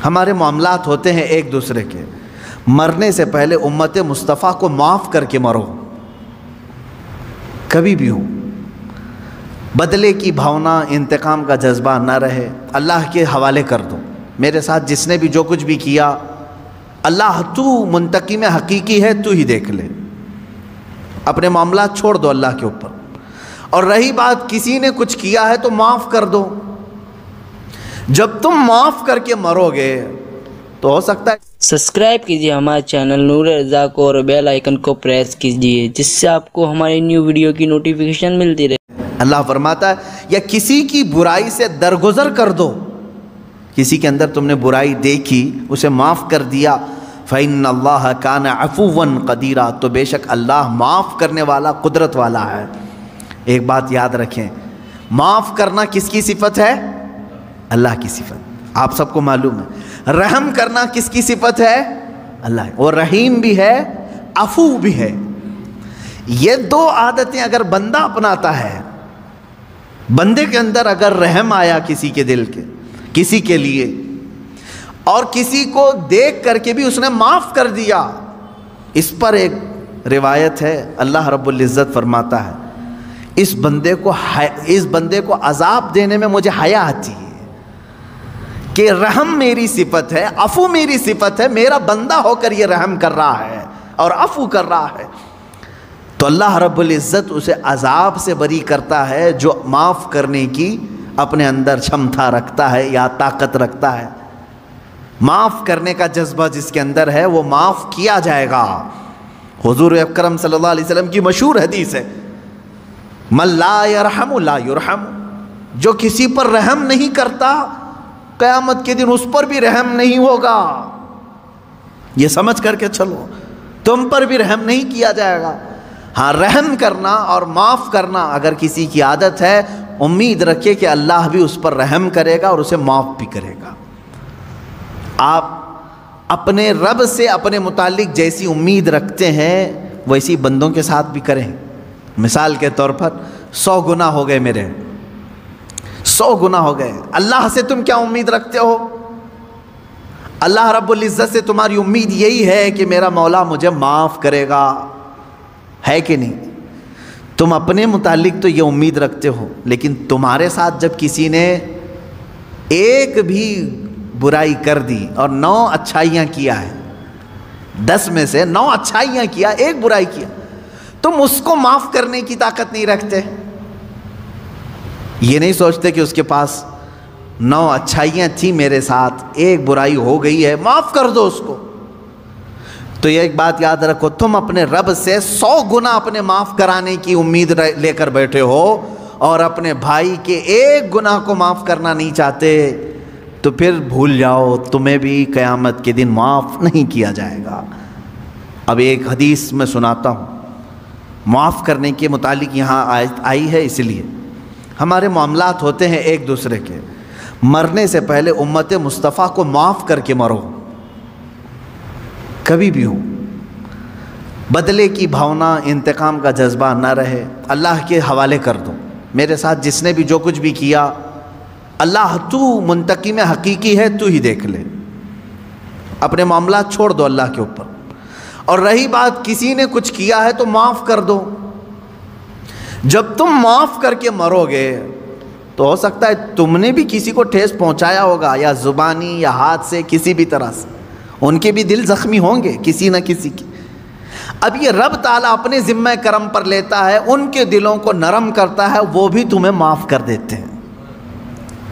ہمارے معاملات ہوتے ہیں ایک دوسرے کے، مرنے سے پہلے امت مصطفیٰ کو معاف کر کے مرو، کبھی بھی ہو، بدلے کی بھاونا، انتقام کا جذبہ نہ رہے، اللہ کے حوالے کر دو۔ میرے ساتھ جس نے بھی جو کچھ بھی کیا، اللہ تو منتقم حقیقی ہے، تو ہی دیکھ لے، اپنے معاملات چھوڑ دو اللہ کے اوپر۔ اور رہی بات کسی نے کچھ کیا ہے تو معاف کر دو، جب تم معاف کر کے مرو گے تو ہو سکتا ہے سبسکرائب کیجیے ہمارے چینل نور رضا کو اور بیل آئیکن کو پریس کیجیے، جس سے آپ کو ہماری نیو ویڈیو کی نوٹیفیکیشن ملتی رہے۔ اللہ فرماتا ہے یا کسی کی برائی سے درگزر کر دو، کسی کے اندر تم نے برائی دیکھی اسے معاف کر دیا، فَإِنَّ اللَّهَ كَانَ عَفُوًّا قَدِيرًا، تو بے شک اللہ معاف کرنے والا، قدرت والا ہے۔ ایک بات یاد رکھیں، معاف کرنا کس کی صفت ہے؟ اللہ کی صفت، آپ سب کو معلوم ہے۔ رحم کرنا کس کی صفت ہے؟ اللہ ہے، اور رحیم بھی ہے، عفو بھی ہے۔ یہ دو عادتیں اگر بندہ اپناتا ہے، بندے کے اندر اگر رحم آیا کسی کے دل کے، کسی کے لیے، اور کسی کو دیکھ کر کے بھی اس نے معاف کر دیا، اس پر ایک روایت ہے، اللہ رب العزت فرماتا ہے اس بندے کو عذاب دینے میں مجھے حیا آتی ہے کہ رحم میری صفت ہے، عفو میری صفت ہے، میرا بندہ ہو کر یہ رحم کر رہا ہے اور عفو کر رہا ہے، تو اللہ رب العزت اسے عذاب سے بری کرتا ہے جو معاف کرنے کی اپنے اندر چھمتا رکھتا ہے یا طاقت رکھتا ہے۔ معاف کرنے کا جذبہ جس کے اندر ہے وہ معاف کیا جائے گا۔ حضور اکرم صلی اللہ علیہ وسلم کی مشہور حدیث ہے، من لا یرحم لا یرحم، جو کسی پر رحم نہیں کرتا قیامت کے دن اس پر بھی رحم نہیں ہوگا۔ یہ سمجھ کر کے چلو، تم پر بھی رحم نہیں کیا جائے گا۔ ہاں، رحم کرنا اور معاف کرنا اگر کسی کی عادت ہے، امید رکھے کہ اللہ بھی اس پر رحم کرے گا اور اسے معاف بھی کرے گا۔ آپ اپنے رب سے اپنے متعلق جیسی امید رکھتے ہیں ویسی بندوں کے ساتھ بھی کریں۔ مثال کے طور پر 100 گناہ ہو گئے میرے، 100 گناہ ہو گئے، اللہ سے تم کیا امید رکھتے ہو؟ اللہ رب العزت سے تمہاری امید یہی ہے کہ میرا مولا مجھے معاف کرے گا، ہے کہ نہیں؟ تم اپنے متعلق تو یہ امید رکھتے ہو، لیکن تمہارے ساتھ جب کسی نے ایک بھی برائی کر دی اور 9 اچھائیاں کیا ہے، 10 میں سے 9 اچھائیاں کیا، ایک برائی کیا، تم اس کو معاف کرنے کی طاقت نہیں رکھتے، یہ نہیں سوچتے کہ اس کے پاس 9 اچھائیاں تھیں میرے ساتھ، ایک برائی ہو گئی ہے، معاف کر دو اس کو۔ تو یہ ایک بات یاد رکھو، تم اپنے رب سے 100 گناہ اپنے معاف کرانے کی امید لے کر بیٹھے ہو اور اپنے بھائی کے ایک گناہ کو معاف کرنا نہیں چاہتے، تو پھر بھول جاؤ، تمہیں بھی قیامت کے دن معاف نہیں کیا جائے گا۔ اب ایک حدیث میں سناتا ہوں، معاف کرنے کے متعلق یہاں آئی ہے، اس لیے ہمارے معاملات ہوتے ہیں ایک دوسرے کے، مرنے سے پہلے امت مصطفیٰ کو معاف کر کے مرو، کبھی بھی ہو، بدلے کی بھاونا، انتقام کا جذبہ نہ رہے، اللہ کے حوالے کر دو۔ میرے ساتھ جس نے بھی جو کچھ بھی کیا، اللہ تو منتقم حقیقی ہے، تو ہی دیکھ لے، اپنے معاملات چھوڑ دو اللہ کے اوپر۔ اور رہی بات کسی نے کچھ کیا ہے تو معاف کر دو، جب تم معاف کر کے مرو گے تو ہو سکتا ہے تم نے بھی کسی کو ٹھیس پہنچایا ہوگا، یا زبانی یا ہاتھ سے، کسی بھی طرح سے، ان کے بھی دل زخمی ہوں گے کسی نہ کسی کے۔ اب یہ رب تعالیٰ اپنے ذمہ کرم پر لیتا ہے، ان کے دلوں کو نرم کرتا ہے، وہ بھی تمہیں معاف کر دیتے ہیں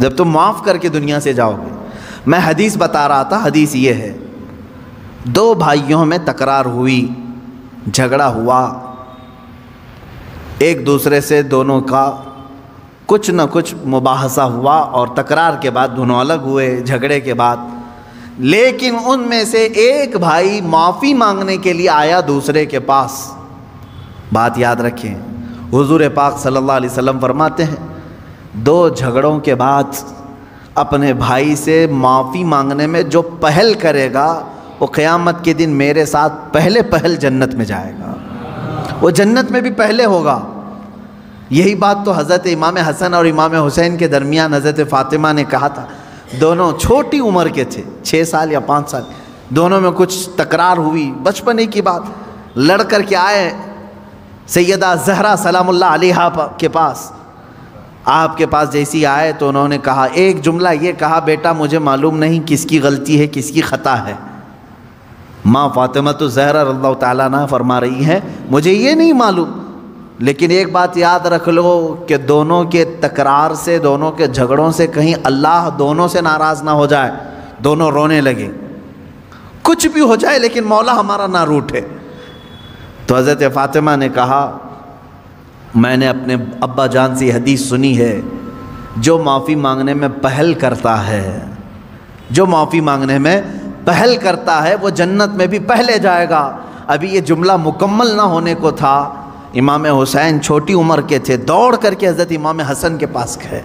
جب تم معاف کر کے دنیا سے جاؤ گے۔ میں حدیث بتا رہا تھا، حدیث یہ ہے، 2 بھائیوں میں تکرار ہوئی، جھگڑا ہوا، ایک دوسرے سے دونوں کا کچھ نہ کچھ مباحثہ ہوا، اور تکرار کے بعد دونوں الگ ہوئے جھگڑے کے بعد، لیکن ان میں سے ایک بھائی معافی مانگنے کے لیے آیا دوسرے کے پاس۔ بات یاد رکھیں، حضور پاک صلی اللہ علیہ وسلم فرماتے ہیں 2 جھگڑوں کے بعد اپنے بھائی سے معافی مانگنے میں جو پہل کرے گا وہ قیامت کے دن میرے ساتھ پہل جنت میں جائے گا، وہ جنت میں بھی پہلے ہوگا۔ یہی بات تو حضرت امام حسن اور امام حسین کے درمیان حضرت فاطمہ نے کہا تھا، دونوں چھوٹی عمر کے تھے، 6 سال یا 5 سال، دونوں میں کچھ تکرار ہوئی، بچپنے کی بات، لڑ کر کے آئے سیدہ زہرا سلام اللہ علیہا کے پاس۔ آپ کے پاس جیسی آئے تو انہوں نے کہا، ایک جملہ یہ کہا، بیٹا مجھے معلوم نہیں کس کی غلطی ہے کس کی خطا ہے۔ ماں فاطمہ تو زہرا رضی اللہ تعالیٰ عنہ فرما رہی ہیں، مجھے یہ نہیں معلوم، لیکن ایک بات یاد رکھ لو کہ دونوں کے تکرار سے، دونوں کے جھگڑوں سے کہیں اللہ دونوں سے ناراض نہ ہو جائے، دونوں رونے لگے، کچھ بھی ہو جائے لیکن مولا ہمارا نہ روٹھے۔ تو حضرت فاطمہ نے کہا، میں نے اپنے ابا جان سے حدیث سنی ہے، جو معافی مانگنے میں پہل کرتا ہے، جو معافی مانگنے میں پہل کرتا ہے وہ جنت میں بھی پہلے جائے گا۔ ابھی یہ جملہ مکمل نہ ہونے کو تھا، امام حسین چھوٹی عمر کے تھے، دوڑ کر کے حضرت امام حسن کے پاس گئے،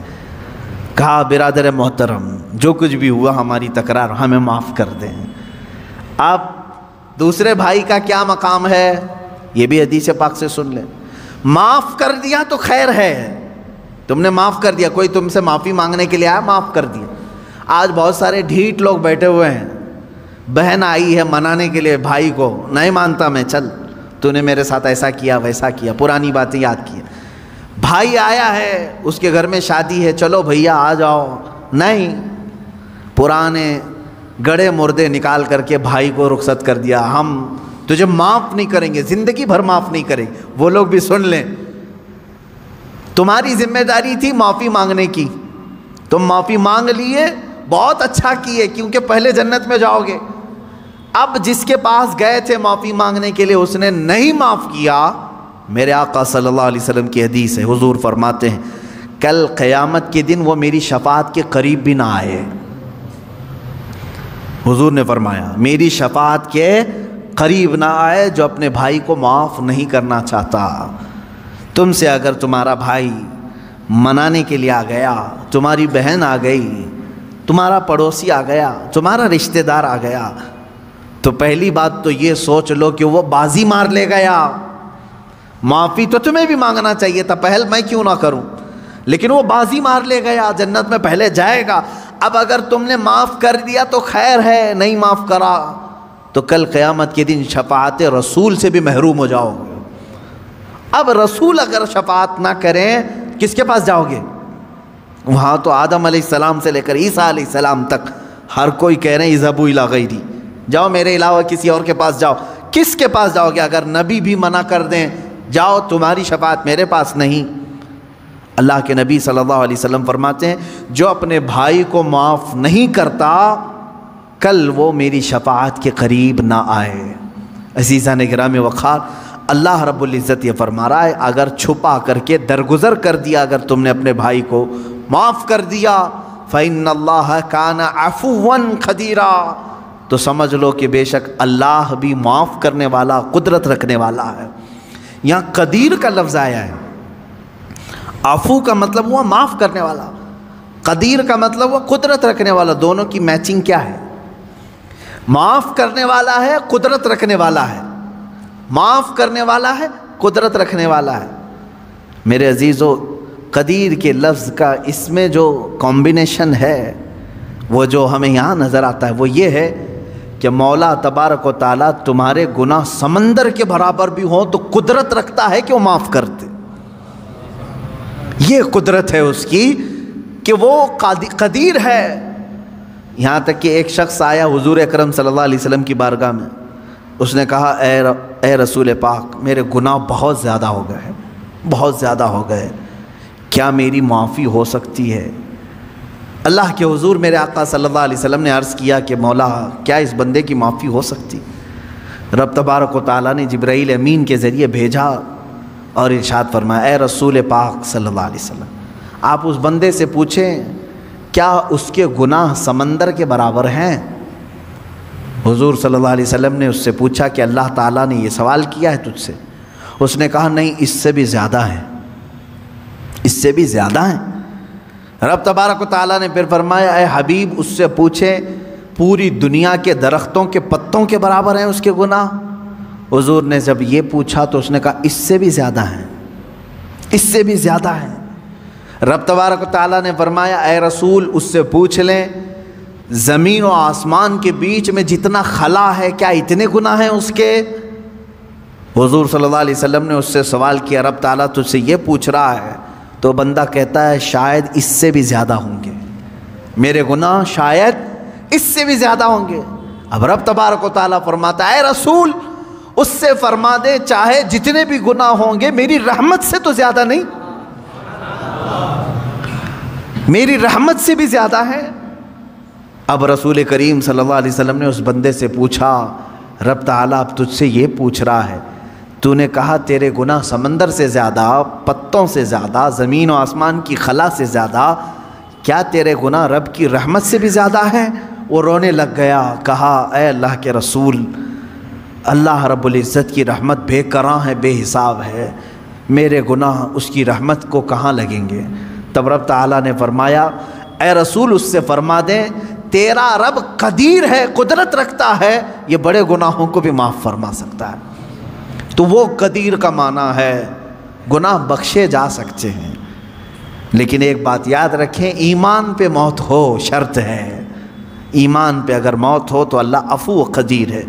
کہا برادر محترم جو کچھ بھی ہوا ہماری تکرار ہمیں معاف کر دیں۔ اب دوسرے بھائی کا کیا مقام ہے یہ بھی حدیث پاک سے سن لیں۔ معاف کر دیا تو خیر ہے، تم نے معاف کر دیا، کوئی تم سے معافی مانگنے کے لیے آیا معاف کر دیا۔ آج بہت سارے ڈھیٹ لوگ بیٹھے ہوئے ہیں، بہن آئی ہے منانے کے لیے بھائی کو، نہیں مانتا میں، چل تو نے میرے ساتھ ایسا کیا ویسا کیا، پرانی باتیں یاد کی۔ بھائی آیا ہے اس کے گھر میں شادی ہے، چلو بھیا آ جاؤ، نہیں، پرانے گڑے مردے نکال کر کے بھائی کو رخصت کر دیا، ہم تجھے معاف نہیں کریں گے، زندگی بھر معاف نہیں کریں گے۔ وہ لوگ بھی سن لیں، تمہاری ذمہ داری تھی معافی مانگنے کی، تم معافی مانگ لیے، بہت اچھا کیے، کیونکہ پہلے جنت میں جاؤ گے۔ اب جس کے پاس گئے تھے معافی مانگنے کے لیے اس نے نہیں معاف کیا، میرے آقا صلی اللہ علیہ وسلم کی حدیث ہے، حضور فرماتے ہیں کل قیامت کے دن وہ میری شفاعت کے قریب بھی نہ آئے۔ حضور نے فرمایا میری شفاعت کے قریب نہ آئے جو اپنے بھائی کو معاف نہیں کرنا چاہتا۔ تم سے اگر تمہارا بھائی منانے کے لیے آ گیا، تمہاری بہن آ گئی، تمہارا پڑوسی آ گیا، تمہارا رشتہ دار آ گیا، تو پہلی بات تو یہ سوچ لو کہ وہ بازی مار لے گیا۔ معافی تو تمہیں بھی مانگنا چاہیے تھا، پہل میں کیوں نہ کروں، لیکن وہ بازی مار لے گیا، جنت میں پہلے جائے گا۔ اب اگر تم نے معاف کر دیا تو خیر ہے، نہیں معاف کرا تو کل قیامت کے دن شفاعت رسول سے بھی محروم ہو جاؤ گے۔ اب رسول اگر شفاعت نہ کریں کس کے پاس جاؤ گے؟ وہاں تو آدم علیہ السلام سے لے کر عیسیٰ علیہ السلام تک ہر کوئی کہہ رہے ہیں اذهبوا الی غیری، جاؤ میرے علاوہ کسی اور کے پاس جاؤ۔ کس کے پاس جاؤ گے؟ اگر نبی بھی منع کر دیں جاؤ تمہاری شفاعت میرے پاس نہیں۔ اللہ کے نبی صلی اللہ علیہ وسلم فرماتے ہیں جو اپنے بھائی کو معاف نہیں کرتا کل وہ میری شفاعت کے قریب نہ آئے۔ عزیزان گرامی وقار، اللہ رب العزت یہ فرما رہا ہے اگر چھپا کر کے درگزر کر دیا، اگر تم نے اپنے بھائی کو معاف کر دیا فَإِنَّ اللَّهَ كَانَ عَفُوًّا قَدِيرًا، تو سمجھ لو کہ بے شک اللہ بھی معاف کرنے والا، قدرت رکھنے والا ہے۔ یہاں قدیر کا لفظ آیا ہے، عفو کا مطلب ہوا معاف کرنے والا، قدیر کا مطلب ہوا قدرت رکھنے والا۔ دونوں کی میچنگ کیا ہے؟ معاف کرنے والا ہے، قدرت رکھنے والا ہے، معاف کرنے والا ہے، قدرت رکھنے والا ہے۔ میرے عزیزو، قدیر کے لفظ کا اس میں جو کمبینیشن ہے وہ جو ہمیں یہاں نظر آتا ہے وہ یہ ہے کہ مولا تبارک و تعالیٰ تمہارے گناہ سمندر کے برابر بھی ہوں تو قدرت رکھتا ہے کہ وہ معاف کر دے۔ یہ قدرت ہے اس کی کہ وہ قدیر ہے۔ یہاں تک کہ ایک شخص آیا حضور اکرم صلی اللہ علیہ وسلم کی بارگاہ میں، اس نے کہا اے رسول پاک میرے گناہ بہت زیادہ ہو گئے، بہت زیادہ ہو گئے، کیا میری معافی ہو سکتی ہے؟ اللہ کے حضور میرے آقا صلی اللہ علیہ وسلم نے عرض کیا کہ مولا کیا اس بندے کی معافی ہو سکتی؟ رب تبارک و تعالیٰ نے جبرائیل امین کے ذریعے بھیجا اور ارشاد فرمایا اے رسول پاک صلی اللہ علیہ وسلم آپ اس بندے سے پوچھیں کیا اس کے گناہ سمندر کے برابر ہیں؟ حضور صلی اللہ علیہ وسلم نے اس سے پوچھا کہ اللہ تعالیٰ نے یہ سوال کیا ہے تجھ سے؟ اس نے کہا نہیں، اس سے بھی زیادہ ہیں، اس سے بھی زیادہ ہیں۔ رب تبارک و تعالیٰ نے پھر فرمایا اے حبیب اس سے پوچھیں پوری دنیا کے درختوں کے پتوں کے برابر ہیں اس کے گناہ؟ حضور نے جب یہ پوچھا تو اس نے کہا اس سے بھی زیادہ ہیں، اس سے بھی زیادہ ہیں۔ رب تبارک و تعالیٰ نے فرمایا اے رسول اس سے پوچھ لیں زمین و آسمان کے بیچ میں جتنا خلا ہے کیا اتنے گناہ ہیں اس کے؟ حضور صلی اللہ علیہ وسلم نے اس سے سوال کیا رب تعالیٰ تجھ سے یہ پوچھ رہا ہے؟ تو بندہ کہتا ہے شاید اس سے بھی زیادہ ہوں گے، میرے گناہ شاید اس سے بھی زیادہ ہوں گے۔ اب رب تبارک و تعالیٰ فرماتا ہے اے رسول اس سے فرما دے چاہے جتنے بھی گناہ ہوں گے میری رحمت سے تو زیادہ نہیں، میری رحمت سے بھی زیادہ ہے۔ اب رسول کریم صلی اللہ علیہ وسلم نے اس بندے سے پوچھا رب تعالیٰ اب تجھ سے یہ پوچھ رہا ہے، تو نے کہا تیرے گناہ سمندر سے زیادہ، پتوں سے زیادہ، زمین و آسمان کی خلا سے زیادہ، کیا تیرے گناہ رب کی رحمت سے بھی زیادہ ہیں؟ وہ رونے لگ گیا، کہا اے اللہ کے رسول اللہ رب العزت کی رحمت بے کراں ہے، بے حساب ہے، میرے گناہ اس کی رحمت کو کہاں لگیں گے؟ تب رب تعالیٰ نے فرمایا اے رسول اس سے فرما دیں تیرا رب قدیر ہے، قدرت رکھتا ہے، یہ بڑے گناہوں کو بھی معاف فرما سکتا ہے۔ تو وہ قدیر کا معنی ہے گناہ بخشے جا سکتے ہیں، لیکن ایک بات یاد رکھیں ایمان پہ موت ہو شرط ہے، ایمان پہ اگر موت ہو تو اللہ عفو و قدیر ہے۔